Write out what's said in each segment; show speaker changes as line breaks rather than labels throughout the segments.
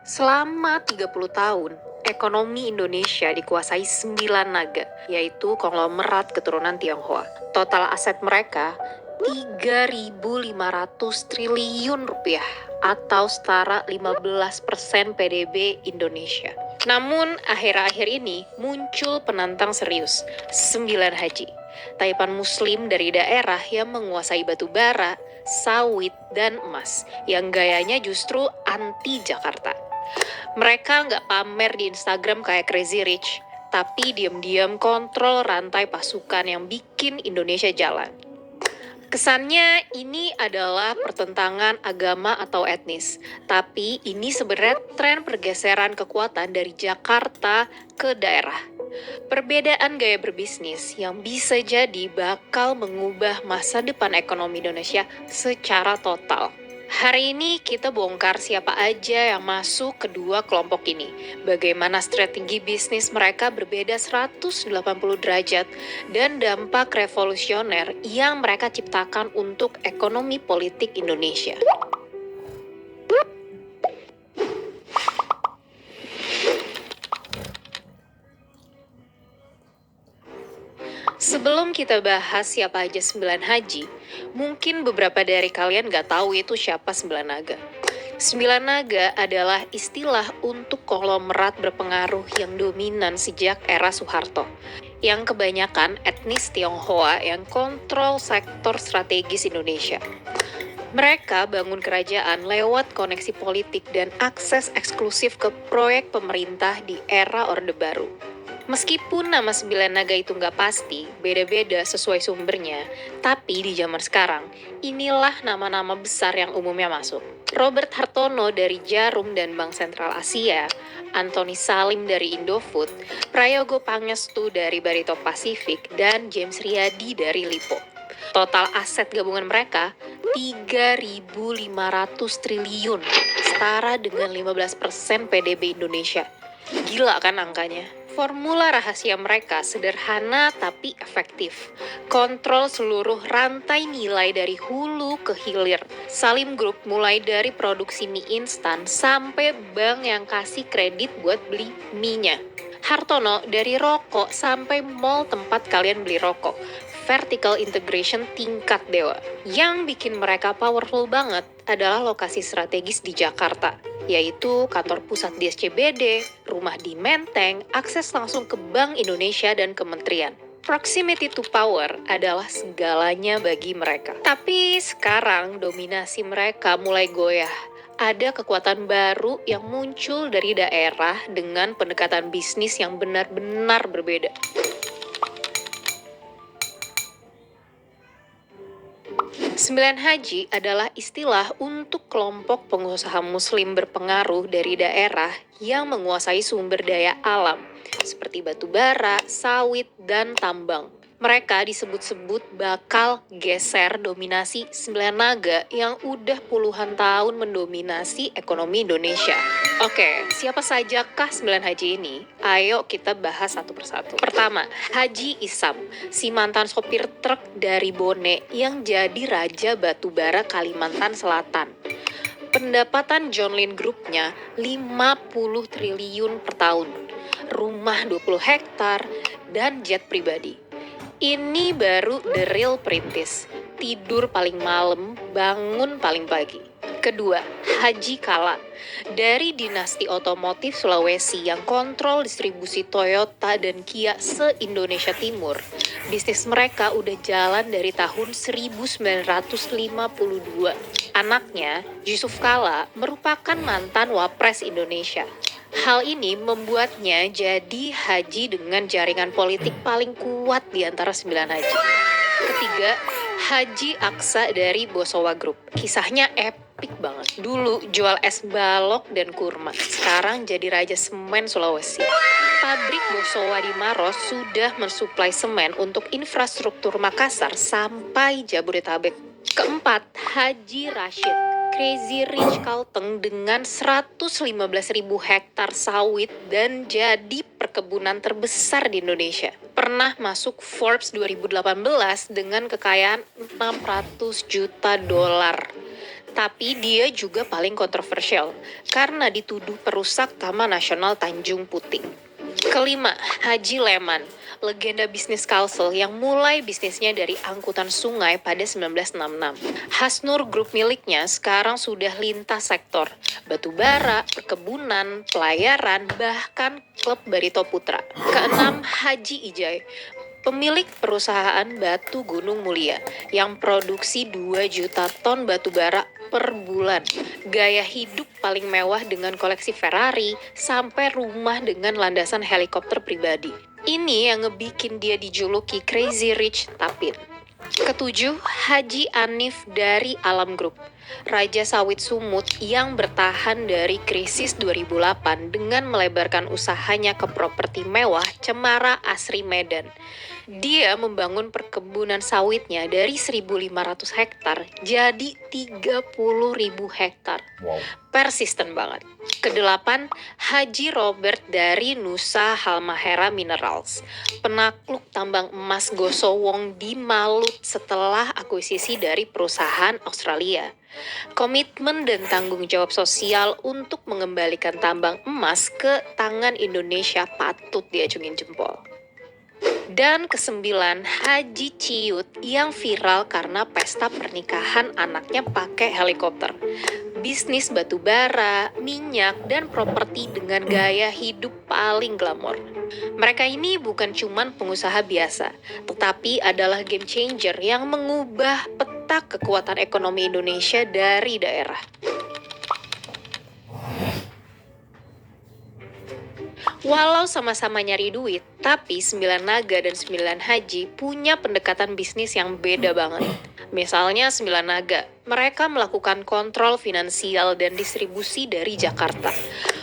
Selama 30 tahun, ekonomi Indonesia dikuasai 9 naga, yaitu konglomerat keturunan Tionghoa. Total aset mereka 3.500 triliun rupiah atau setara 15% PDB Indonesia. Namun, akhir-akhir ini muncul penantang serius, 9 haji. Taipan muslim dari daerah yang menguasai batu bara, sawit, dan emas, yang gayanya justru anti Jakarta. Mereka nggak pamer di Instagram kayak Crazy Rich, tapi diam-diam kontrol rantai pasukan yang bikin Indonesia jalan. Kesannya ini adalah pertentangan agama atau etnis, tapi ini sebenarnya tren pergeseran kekuatan dari Jakarta ke daerah. Perbedaan gaya berbisnis yang bisa jadi bakal mengubah masa depan ekonomi Indonesia secara total. Hari ini kita bongkar siapa aja yang masuk kedua kelompok ini. Bagaimana strategi bisnis mereka berbeda 180 derajat dan dampak revolusioner yang mereka ciptakan untuk ekonomi politik Indonesia. Sebelum kita bahas siapa aja 9 haji, mungkin beberapa dari kalian nggak tahu itu siapa 9 naga. 9 naga adalah istilah untuk konglomerat berpengaruh yang dominan sejak era Soeharto, yang kebanyakan etnis Tionghoa yang kontrol sektor strategis Indonesia. Mereka bangun kerajaan lewat koneksi politik dan akses eksklusif ke proyek pemerintah di era Orde Baru. Meskipun nama 9 naga itu nggak pasti, beda-beda sesuai sumbernya, tapi di zaman sekarang, inilah nama-nama besar yang umumnya masuk. Robert Hartono dari Jarum dan Bank Sentral Asia, Antoni Salim dari Indofood, Prayogo Pangestu dari Barito Pasifik, dan James Riyadi dari Lipo. Total aset gabungan mereka 3.500 triliun, setara dengan 15% PDB Indonesia. Gila kan angkanya? Formula rahasia mereka sederhana tapi efektif. Kontrol seluruh rantai nilai dari hulu ke hilir. Salim Group mulai dari produksi mie instan sampai bank yang kasih kredit buat beli mie-nya. Hartono dari rokok sampai mall tempat kalian beli rokok. Vertical integration tingkat dewa. Yang bikin mereka powerful banget adalah lokasi strategis di Jakarta, yaitu kantor pusat di SCBD, rumah di Menteng, akses langsung ke Bank Indonesia dan kementerian. Proximity to power adalah segalanya bagi mereka. Tapi sekarang dominasi mereka mulai goyah. Ada kekuatan baru yang muncul dari daerah dengan pendekatan bisnis yang benar-benar berbeda. 9 haji adalah istilah untuk kelompok pengusaha muslim berpengaruh dari daerah yang menguasai sumber daya alam, seperti batu bara, sawit, dan tambang. Mereka disebut-sebut bakal geser dominasi 9 naga yang udah puluhan tahun mendominasi ekonomi Indonesia. Oke, siapa sajakah 9 haji ini? Ayo kita bahas satu persatu. Pertama, Haji Isam, si mantan sopir truk dari Bone yang jadi raja batu bara Kalimantan Selatan. Pendapatan John Lynn Group-nya 50 triliun per tahun. Rumah 20 hektar dan jet pribadi. Ini baru the real perintis. Tidur paling malam, bangun paling pagi. Kedua, Haji Kala, dari dinasti otomotif Sulawesi yang kontrol distribusi Toyota dan Kia se-Indonesia Timur. Bisnis mereka udah jalan dari tahun 1952. Anaknya, Yusuf Kala, merupakan mantan Wapres Indonesia. Hal ini membuatnya jadi haji dengan jaringan politik paling kuat di antara 9 haji. Ketiga, Haji Aksa dari Bosowa Group. Kisahnya epik banget. Dulu jual es balok dan kurma. Sekarang jadi raja semen Sulawesi. Pabrik Bosowa di Maros sudah mensuplai semen untuk infrastruktur Makassar sampai Jabodetabek. Keempat, Haji Rashid. Crazy Rich Kalteng dengan 115.000 hektar sawit dan jadi perkebunan terbesar di Indonesia. Pernah masuk Forbes 2018 dengan kekayaan 600 juta dolar. Tapi dia juga paling kontroversial karena dituduh perusak Taman Nasional Tanjung Puting. Kelima, Haji Leman, legenda bisnis Kalsel yang mulai bisnisnya dari angkutan sungai pada 1966. Hasnur Group miliknya sekarang sudah lintas sektor, batubara, perkebunan, pelayaran, bahkan klub Barito Putra. Keenam, Haji Ijai, pemilik perusahaan Batu Gunung Mulia yang produksi 2 juta ton batu bara per bulan. Gaya hidup paling mewah dengan koleksi Ferrari sampai rumah dengan landasan helikopter pribadi. Ini yang ngebikin dia dijuluki Crazy Rich Tapin. Ketujuh, Haji Anif dari Alam Group, raja sawit Sumut yang bertahan dari krisis 2008 dengan melebarkan usahanya ke properti mewah Cemara Asri Medan. Dia membangun perkebunan sawitnya dari 1.500 hektar jadi 30.000 hektar.
Wow.
Persisten banget. Kedelapan, Haji Robert dari Nusa Halmahera Minerals, penakluk tambang emas Gosowong di Malut setelah akuisisi dari perusahaan Australia. Komitmen dan tanggung jawab sosial untuk mengembalikan tambang emas ke tangan Indonesia patut diacungin jempol. Dan kesembilan, Haji Ciut yang viral karena pesta pernikahan anaknya pakai helikopter. Bisnis batu bara, minyak, dan properti dengan gaya hidup paling glamor. Mereka ini bukan cuman pengusaha biasa, tetapi adalah game changer yang mengubah peta kekuatan ekonomi Indonesia dari daerah. Walau sama-sama nyari duit, tapi 9 naga dan 9 haji punya pendekatan bisnis yang beda banget. Misalnya 9 naga, mereka melakukan kontrol finansial dan distribusi dari Jakarta.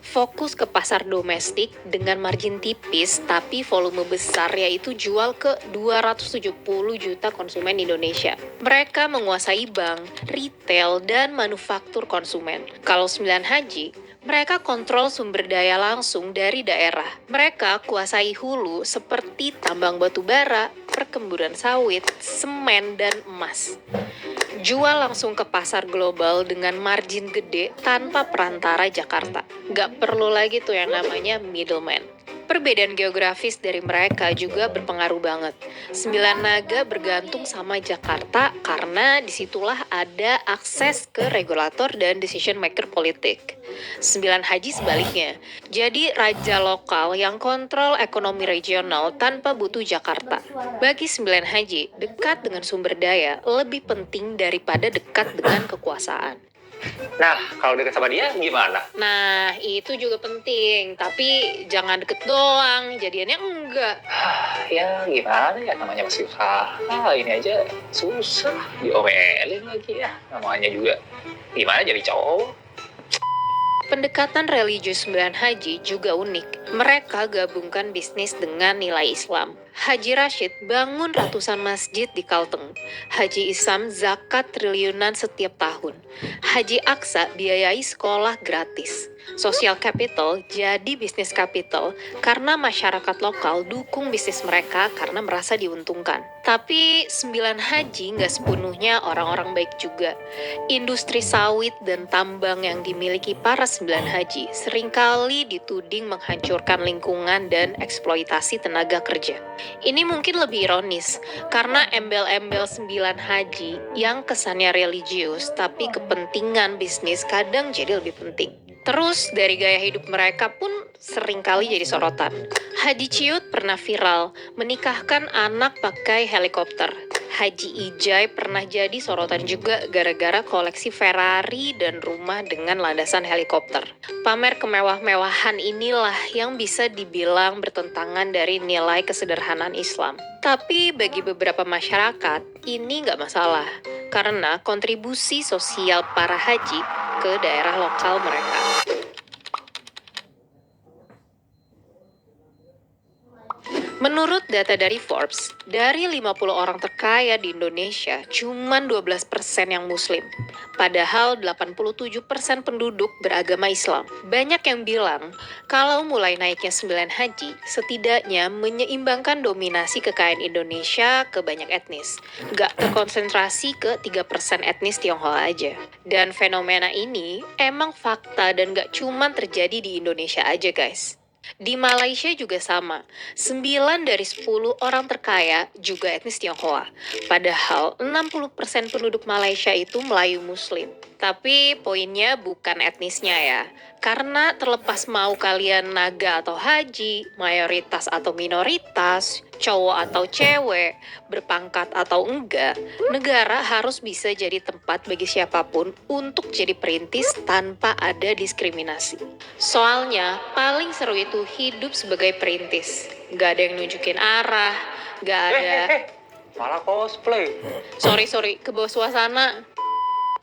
Fokus ke pasar domestik dengan margin tipis tapi volume besar, yaitu jual ke 270 juta konsumen Indonesia. Mereka menguasai bank, retail, dan manufaktur konsumen. Kalau 9 haji, mereka kontrol sumber daya langsung dari daerah. Mereka kuasai hulu seperti tambang batu bara, perkebunan sawit, semen, dan emas. Jual langsung ke pasar global dengan margin gede tanpa perantara Jakarta. Gak perlu lagi tuh yang namanya middleman. Perbedaan geografis dari mereka juga berpengaruh banget. 9 naga bergantung sama Jakarta karena disitulah ada akses ke regulator dan decision maker politik. 9 haji sebaliknya, jadi raja lokal yang kontrol ekonomi regional tanpa butuh Jakarta. Bagi 9 haji, dekat dengan sumber daya lebih penting daripada dekat dengan kekuasaan.
Nah, kalau dekat sama dia gimana?
Nah, itu juga penting, tapi jangan deket doang, jadiannya enggak.
Ya gimana ya, namanya masih usaha. Ini aja susah, diomelin lagi ya. Namanya juga gimana jadi cowok.
Pendekatan religius 9 haji juga unik. Mereka gabungkan bisnis dengan nilai Islam. Haji Rashid bangun ratusan masjid di Kalteng. Haji Isam zakat triliunan setiap tahun. Haji Aksa biayai sekolah gratis. Social capital jadi bisnis capital karena masyarakat lokal dukung bisnis mereka karena merasa diuntungkan. Tapi 9 haji nggak sepenuhnya orang-orang baik juga. Industri sawit dan tambang yang dimiliki para 9 haji seringkali dituding menghancurkan lingkungan dan eksploitasi tenaga kerja. Ini mungkin lebih ironis karena embel-embel 9 haji yang kesannya religius tapi kepentingan bisnis kadang jadi lebih penting. Terus dari gaya hidup mereka pun seringkali jadi sorotan. Haji Ciut pernah viral menikahkan anak pakai helikopter. Haji Ijai pernah jadi sorotan juga gara-gara koleksi Ferrari dan rumah dengan landasan helikopter. Pamer kemewah-mewahan inilah yang bisa dibilang bertentangan dari nilai kesederhanaan Islam. Tapi bagi beberapa masyarakat, ini nggak masalah. Karena kontribusi sosial para haji ke daerah lokal mereka. Menurut data dari Forbes, dari 50 orang terkaya di Indonesia, cuman 12% yang muslim. Padahal 87% penduduk beragama Islam. Banyak yang bilang, kalau mulai naiknya 9 haji, setidaknya menyeimbangkan dominasi kekayaan Indonesia ke banyak etnis. Nggak terkonsentrasi ke 3% etnis Tionghoa aja. Dan fenomena ini emang fakta dan nggak cuman terjadi di Indonesia aja guys. Di Malaysia juga sama, 9 dari 10 orang terkaya juga etnis Tionghoa. Padahal 60% penduduk Malaysia itu Melayu Muslim. Tapi poinnya bukan etnisnya ya. Karena terlepas mau kalian naga atau haji, mayoritas atau minoritas, cowok atau cewek, berpangkat atau enggak, negara harus bisa jadi tempat bagi siapapun untuk jadi perintis tanpa ada diskriminasi. Soalnya paling seru itu hidup sebagai perintis. Gak ada yang nunjukin arah, gak ada...
Malah cosplay.
Sorry, ke bawah suasana.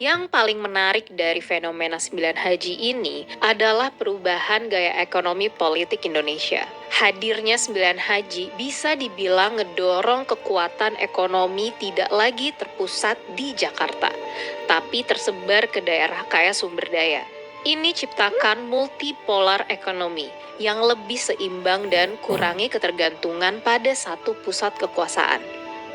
Yang paling menarik dari fenomena 9 haji ini adalah perubahan gaya ekonomi politik Indonesia. Hadirnya 9 haji bisa dibilang ngedorong kekuatan ekonomi tidak lagi terpusat di Jakarta, tapi tersebar ke daerah kaya sumber daya. Ini ciptakan multipolar ekonomi yang lebih seimbang dan kurangi ketergantungan pada satu pusat kekuasaan.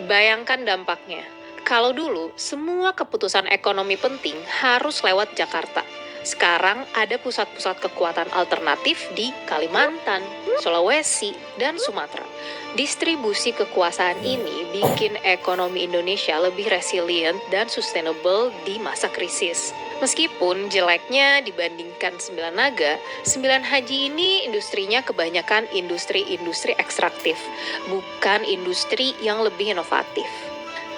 Bayangkan dampaknya. Kalau dulu, semua keputusan ekonomi penting harus lewat Jakarta. Sekarang ada pusat-pusat kekuatan alternatif di Kalimantan, Sulawesi, dan Sumatera. Distribusi kekuasaan ini bikin ekonomi Indonesia lebih resilient dan sustainable di masa krisis. Meskipun jeleknya dibandingkan 9 naga, 9 haji ini industrinya kebanyakan industri-industri ekstraktif, bukan industri yang lebih inovatif.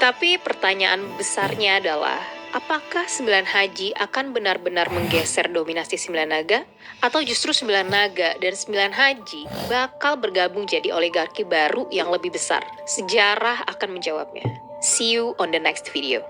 Tapi pertanyaan besarnya adalah, apakah 9 haji akan benar-benar menggeser dominasi 9 naga? Atau justru 9 naga dan 9 haji bakal bergabung jadi oligarki baru yang lebih besar? Sejarah akan menjawabnya. See you on the next video.